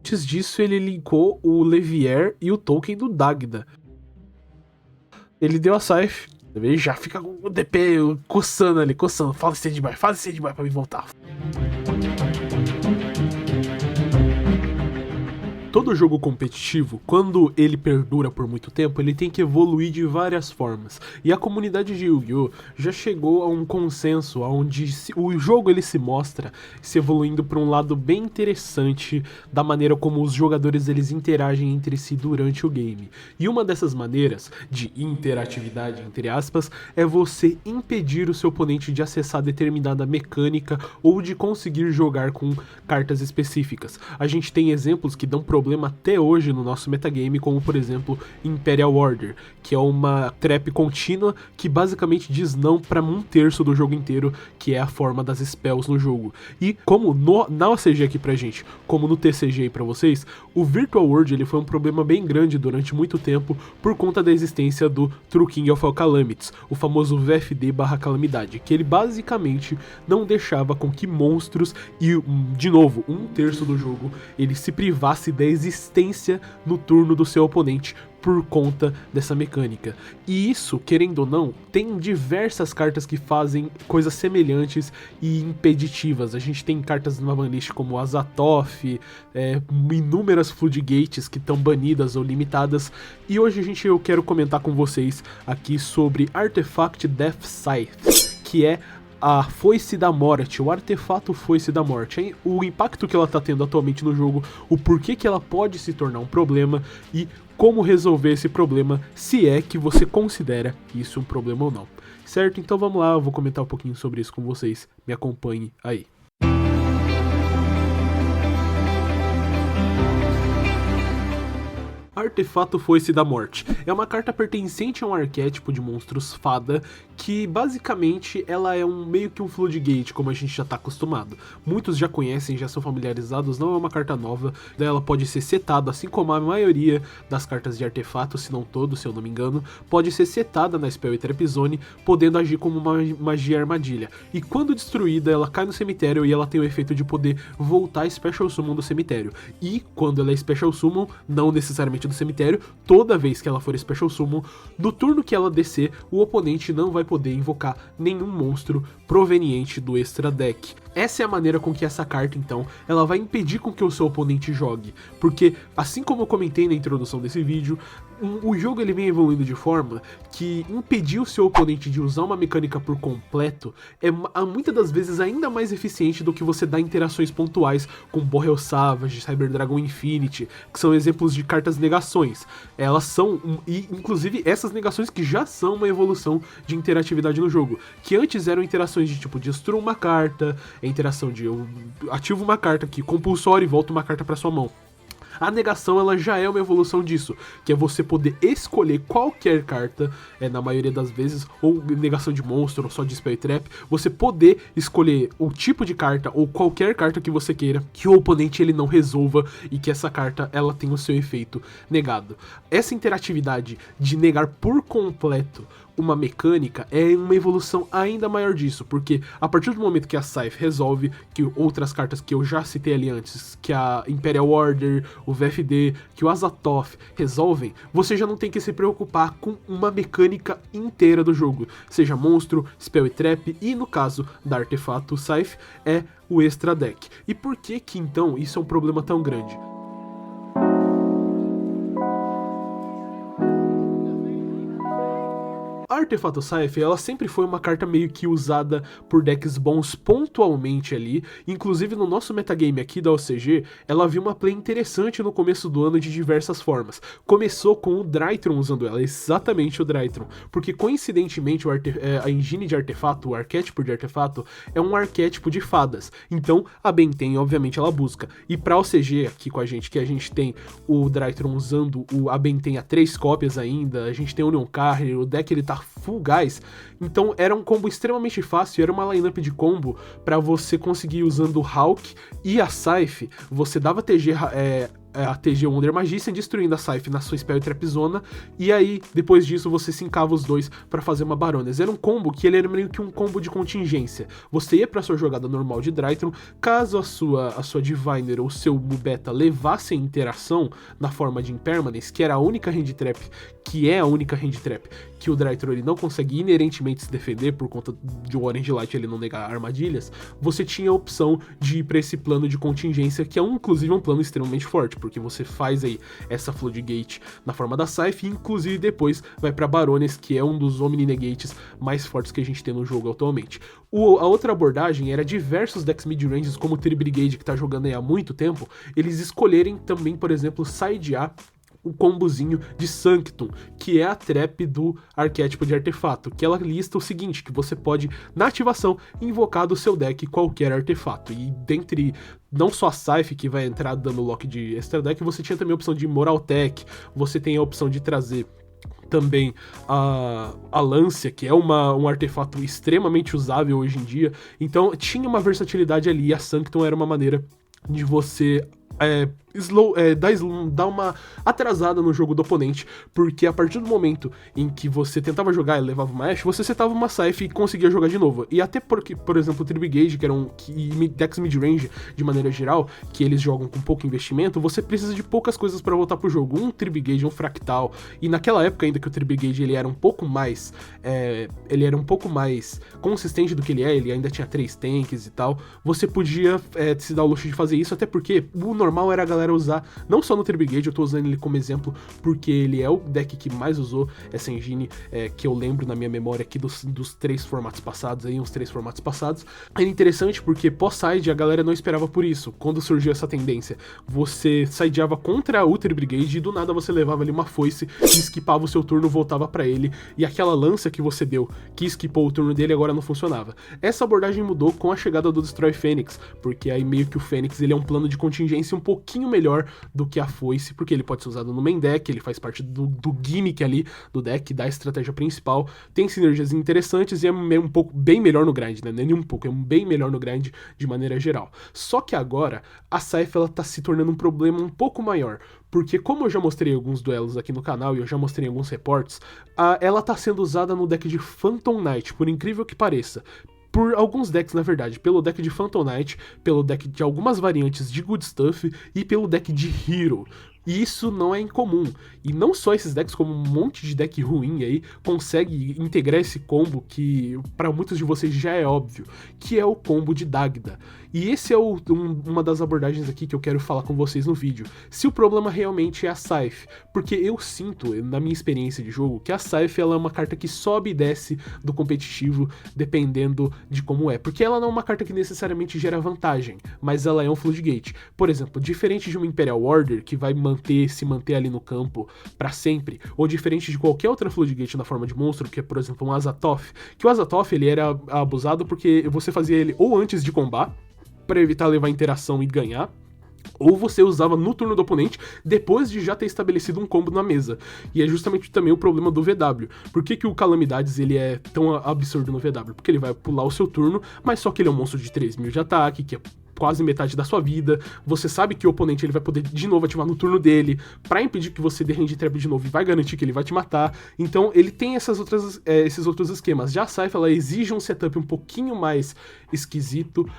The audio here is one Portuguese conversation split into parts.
Antes disso, ele linkou o Levier e o token do Dagda. Ele deu a Scythe, ele já fica com o DP coçando ali, coçando. Fala standby pra me voltar. Todo jogo competitivo, quando ele perdura por muito tempo, ele tem que evoluir de várias formas. E a comunidade de Yu-Gi-Oh! Já chegou a um consenso onde o jogo ele se mostra se evoluindo para um lado bem interessante da maneira como os jogadores eles interagem entre si durante o game. E uma dessas maneiras de interatividade, entre aspas, é você impedir o seu oponente de acessar determinada mecânica ou de conseguir jogar com cartas específicas. A gente tem exemplos que dão problema até hoje no nosso metagame, como por exemplo Imperial Order, que é uma trap contínua que basicamente diz não para 1/3 do jogo inteiro, que é a forma das spells no jogo. E como na OCG aqui pra gente, como no TCG aí pra vocês, o Virtual World ele foi um problema bem grande durante muito tempo por conta da existência do True King of All Calamities, o famoso VFD/calamidade, que ele basicamente não deixava com que monstros e, de novo, 1/3 do jogo, ele se privasse da existência no turno do seu oponente por conta dessa mecânica. E isso, querendo ou não, tem diversas cartas que fazem coisas semelhantes e impeditivas. A gente tem cartas na banlist como Azathoth, inúmeras Floodgates que estão banidas ou limitadas. E hoje eu quero comentar com vocês aqui sobre Artifact Death Scythe, que é a Foice da Morte, o artefato Foice da Morte, hein? O impacto que ela tá tendo atualmente no jogo, o porquê que ela pode se tornar um problema e como resolver esse problema, se é que você considera isso um problema ou não. Certo? Então vamos lá, eu vou comentar um pouquinho sobre isso com vocês, me acompanhe aí. Artefato Foice da Morte é uma carta pertencente a um arquétipo de monstros fada que basicamente ela é meio que um Floodgate, como a gente já está acostumado. Muitos já conhecem, já são familiarizados, não é uma carta nova, daí ela pode ser setada, assim como a maioria das cartas de artefato, se não todo, se eu não me engano, pode ser setada na Spell e Trap Zone, podendo agir como uma magia armadilha. E quando destruída, ela cai no cemitério e ela tem o efeito de poder voltar Special Summon do cemitério. E quando ela é Special Summon, não necessariamente do cemitério, toda vez que ela for Special Summon, no turno que ela descer, o oponente não vai poder invocar nenhum monstro proveniente do extra deck. Essa é a maneira com que essa carta, então, ela vai impedir com que o seu oponente jogue, porque, assim como eu comentei na introdução desse vídeo, o jogo ele vem evoluindo de forma que impedir o seu oponente de usar uma mecânica por completo é muitas das vezes ainda mais eficiente do que você dar interações pontuais com Boreal Savage, Cyber Dragon Infinity, que são exemplos de cartas negações. Elas são, e inclusive essas negações que já são uma evolução de interatividade no jogo, que antes eram interações de tipo, destruo uma carta, a interação de eu ativo uma carta aqui, compulsório e volto uma carta para sua mão. A negação ela já é uma evolução disso, que é você poder escolher qualquer carta, na maioria das vezes, ou negação de monstro, ou só de Spell e Trap, você poder escolher o tipo de carta, ou qualquer carta que você queira, que o oponente ele não resolva, e que essa carta ela tenha o seu efeito negado. Essa interatividade de negar por completo uma mecânica é uma evolução ainda maior disso, porque a partir do momento que a Scythe resolve, que outras cartas que eu já citei ali antes, que a Imperial Order, o VFD, que o Azathoth resolvem, você já não tem que se preocupar com uma mecânica inteira do jogo, seja monstro, spell e trap, e no caso da artefato Scythe é o extra deck. E por que que então isso é um problema tão grande? A Artefato Scythe, ela sempre foi uma carta meio que usada por decks bons pontualmente ali, inclusive no nosso metagame aqui da OCG, ela viu uma play interessante no começo do ano de diversas formas. Começou com o Drytron usando ela, exatamente o Drytron, porque coincidentemente a engine de artefato, o arquétipo de artefato, é um arquétipo de fadas, então a Benten, obviamente, ela busca. E pra OCG aqui com a gente, que a gente tem o Drytron usando a Benten a 3 cópias ainda, a gente tem o Neon Carrier, o deck ele tá full gás, então era um combo extremamente fácil, era uma lineup de combo pra você conseguir usando o Hawk e a Scythe, você dava TG a TG Wonder Magician, destruindo a Scythe na sua Spell Trap Zona, e aí, depois disso, você sincava os dois pra fazer uma Baroness. Era um combo que ele era meio que um combo de contingência. Você ia pra sua jogada normal de Drytron, caso a sua Diviner ou seu Mubeta levassem interação na forma de Impermanence, que era a única hand trap, que é a única hand trap que o Drytron ele não consegue inerentemente se defender por conta de o Orange Light ele não negar armadilhas, você tinha a opção de ir pra esse plano de contingência, que é inclusive um plano extremamente forte, porque você faz aí essa Floodgate na forma da Scythe, e inclusive depois vai pra Baroness, que é um dos Omni Negates mais fortes que a gente tem no jogo atualmente. A outra abordagem era diversos decks mid-ranges, como o Tri-Brigade, que tá jogando aí há muito tempo, eles escolherem também, por exemplo, sidear o combozinho de Sanctum, que é a trap do arquétipo de artefato, que ela lista o seguinte, que você pode, na ativação, invocar do seu deck qualquer artefato, e dentre não só a Scythe que vai entrar dando lock de extra deck, você tinha também a opção de Moraltech, você tem a opção de trazer também a Lancia, que é um artefato extremamente usável hoje em dia, então tinha uma versatilidade ali, e a Sanctum era uma maneira de você dar uma atrasada no jogo do oponente, porque a partir do momento em que você tentava jogar e levava uma Ashe, você setava uma Scythe e conseguia jogar de novo. E até porque, por exemplo, o Tri-Brigade, que eram decks mid-range de maneira geral, que eles jogam com pouco investimento, você precisa de poucas coisas para voltar pro jogo. Um Tri-Brigade, um Fractal, e naquela época ainda que o Tri-Brigade ele era um pouco mais consistente do que ele ainda tinha 3 tanks e tal, você podia se dar o luxo de fazer isso, até porque o normal era a galera usar, não só no Tri-Brigade, eu tô usando ele como exemplo porque ele é o deck que mais usou essa engine, que eu lembro na minha memória aqui dos 3 formatos passados, aí uns 3 formatos passados. É interessante porque pós-side a galera não esperava por isso. Quando surgiu essa tendência, você sideava contra o Tri-Brigade e do nada você levava ali uma foice, esquipava o seu turno, voltava pra ele, e aquela lança que você deu, que esquipou o turno dele, agora não funcionava. Essa abordagem mudou com a chegada do Destroy Fênix, porque aí meio que o Fênix ele é um plano de contingência um pouquinho melhor do que a foice, porque ele pode ser usado no main deck, ele faz parte do gimmick ali do deck, da estratégia principal, tem sinergias interessantes e é um pouco bem melhor no grind, né? Nem um pouco, é bem melhor no grind de maneira geral. Só que agora a Scythe ela tá se tornando um problema um pouco maior, porque como eu já mostrei alguns duelos aqui no canal e eu já mostrei alguns reports, ela tá sendo usada no deck de Phantom Knight, por incrível que pareça. Por alguns decks, na verdade, pelo deck de Phantom Knight, pelo deck de algumas variantes de Good Stuff e pelo deck de Hero. E isso não é incomum. E não só esses decks, como um monte de deck ruim aí, consegue integrar esse combo que para muitos de vocês já é óbvio, que é o combo de Dagda. E esse é uma das abordagens aqui que eu quero falar com vocês no vídeo. Se o problema realmente é a Scythe, porque eu sinto, na minha experiência de jogo, que a Scythe ela é uma carta que sobe e desce do competitivo dependendo de como é. Porque ela não é uma carta que necessariamente gera vantagem, mas ela é um Floodgate. Por exemplo, diferente de uma Imperial Order, que vai se manter ali no campo pra sempre, ou diferente de qualquer outra Floodgate na forma de monstro, que é, por exemplo, um Azathoth, que o Azathoth ele era abusado porque você fazia ele ou antes de combar, para evitar levar interação e ganhar, ou você usava no turno do oponente depois de já ter estabelecido um combo na mesa. E é justamente também o problema do VW. Por que o Calamidades ele é tão absurdo no VW? Porque ele vai pular o seu turno, mas só que ele é um monstro de 3.000 de ataque, que é quase metade da sua vida, você sabe que o oponente ele vai poder de novo ativar no turno dele, pra impedir que você dê range trap de novo e vai garantir que ele vai te matar, então ele tem esses outros esquemas. Já a Scythe ela exige um setup um pouquinho mais esquisito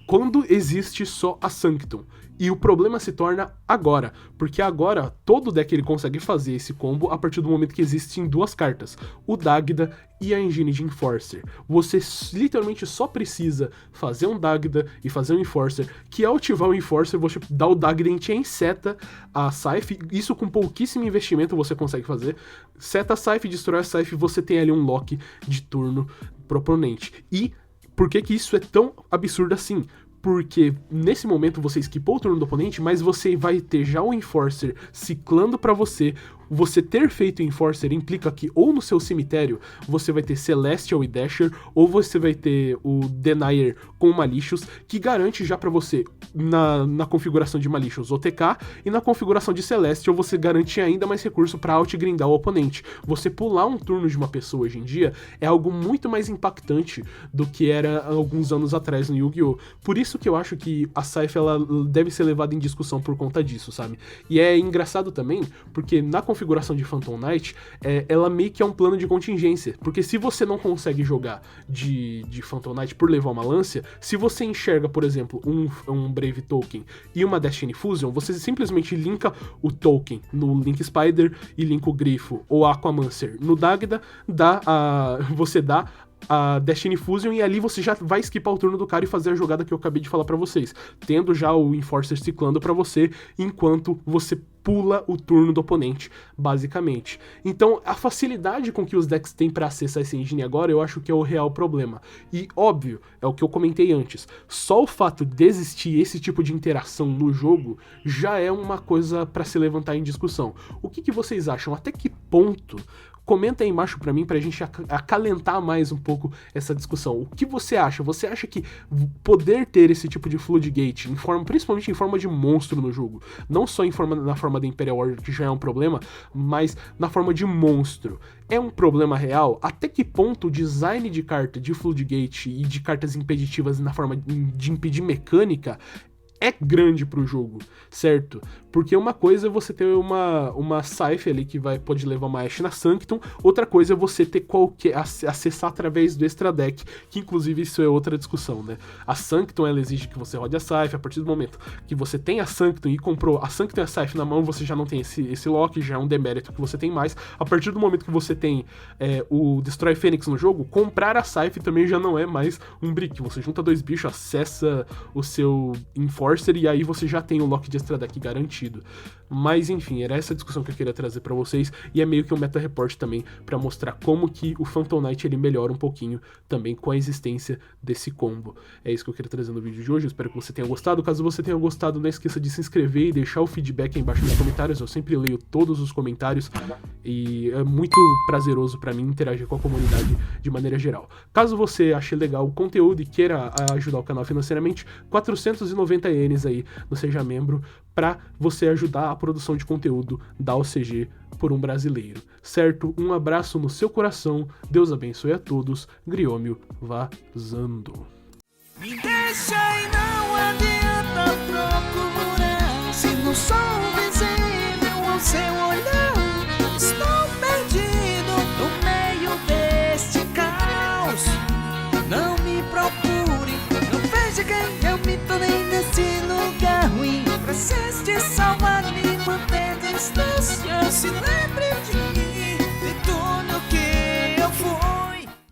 quando existe só a Sanctum. E o problema se torna agora, porque agora todo deck ele consegue fazer esse combo a partir do momento que existem 2 cartas, o Dagda e a engine de Enforcer. Você literalmente só precisa fazer um Dagda e fazer um Enforcer, que ao ativar o Enforcer você dá o Dagda e te seta a Scythe, isso com pouquíssimo investimento você consegue fazer, seta a Scythe, destrói a Scythe, você tem ali um lock de turno pro oponente. E por que isso é tão absurdo assim? Porque nesse momento você esquipou o turno do oponente, mas você vai ter já o Enforcer ciclando pra você, você ter feito Enforcer implica que ou no seu cemitério você vai ter Celestial e Dasher, ou você vai ter o Denier com Malicious, que garante já pra você, na configuração de Malicious OTK, e na configuração de Celestial você garante ainda mais recurso pra outgrindar o oponente. Você pular um turno de uma pessoa hoje em dia é algo muito mais impactante do que era alguns anos atrás no Yu-Gi-Oh! Por isso que eu acho que a Scythe ela deve ser levada em discussão por conta disso, sabe? E é engraçado também, porque na configuração de Phantom Knight, ela meio que é um plano de contingência, porque se você não consegue jogar de Phantom Knight por levar uma Lancia, se você enxerga, por exemplo, um Brave Token e uma Destiny Fusion, você simplesmente linka o token no Link Spider e linka o Grifo ou Aquamancer no Dagda, você dá a Destiny Fusion e ali você já vai skipar o turno do cara e fazer a jogada que eu acabei de falar pra vocês, tendo já o Enforcer ciclando pra você enquanto você pula o turno do oponente, basicamente. Então, a facilidade com que os decks têm pra acessar esse engine agora, eu acho que é o real problema. E, óbvio, é o que eu comentei antes, só o fato de existir esse tipo de interação no jogo já é uma coisa pra se levantar em discussão. O que vocês acham? Até que ponto? Comenta aí embaixo pra mim, pra gente acalentar mais um pouco essa discussão. O que você acha? Você acha que poder ter esse tipo de Floodgate, principalmente em forma de monstro no jogo, não só na forma da Imperial Order, que já é um problema, mas na forma de monstro, é um problema real? Até que ponto o design de carta de Floodgate e de cartas impeditivas na forma de impedir mecânica é grande pro jogo, certo? Porque uma coisa é você ter uma Scythe ali que pode levar uma Ashe na Sanctum, outra coisa é você ter acessar através do extra deck, que inclusive isso é outra discussão, né? A Sanctum, ela exige que você rode a Scythe, a partir do momento que você tem a Sanctum e comprou a Sanctum e a Scythe na mão, você já não tem esse lock, já é um demérito que você tem mais. A partir do momento que você tem o Destroy Fênix no jogo, comprar a Scythe também já não é mais um brick, você junta dois bichos, acessa o seu Enforcer e aí você já tem o lock de extra deck garantido. Mas enfim, era essa discussão que eu queria trazer pra vocês, e é meio que um meta report também pra mostrar como que o Phantom Knight ele melhora um pouquinho também com a existência desse combo. É isso que eu queria trazer no vídeo de hoje, eu espero que você tenha gostado. Caso você tenha gostado, não esqueça de se inscrever e deixar o feedback aí embaixo nos comentários, eu sempre leio todos os comentários e é muito prazeroso pra mim interagir com a comunidade de maneira geral. Caso você ache legal o conteúdo e queira ajudar o canal financeiramente, 490 ienes aí no Seja Membro, para você ajudar a produção de conteúdo da OCG por um brasileiro, certo? Um abraço no seu coração, Deus abençoe a todos, Griômio vazando. Me deixa e não adianta procurar, se no sol visível ao seu olhar, estou perdido no meio deste caos. Não me procure, não veja quem eu me tornei nesse lugar ruim. Preciso te salvar, me manter distância, se lembre de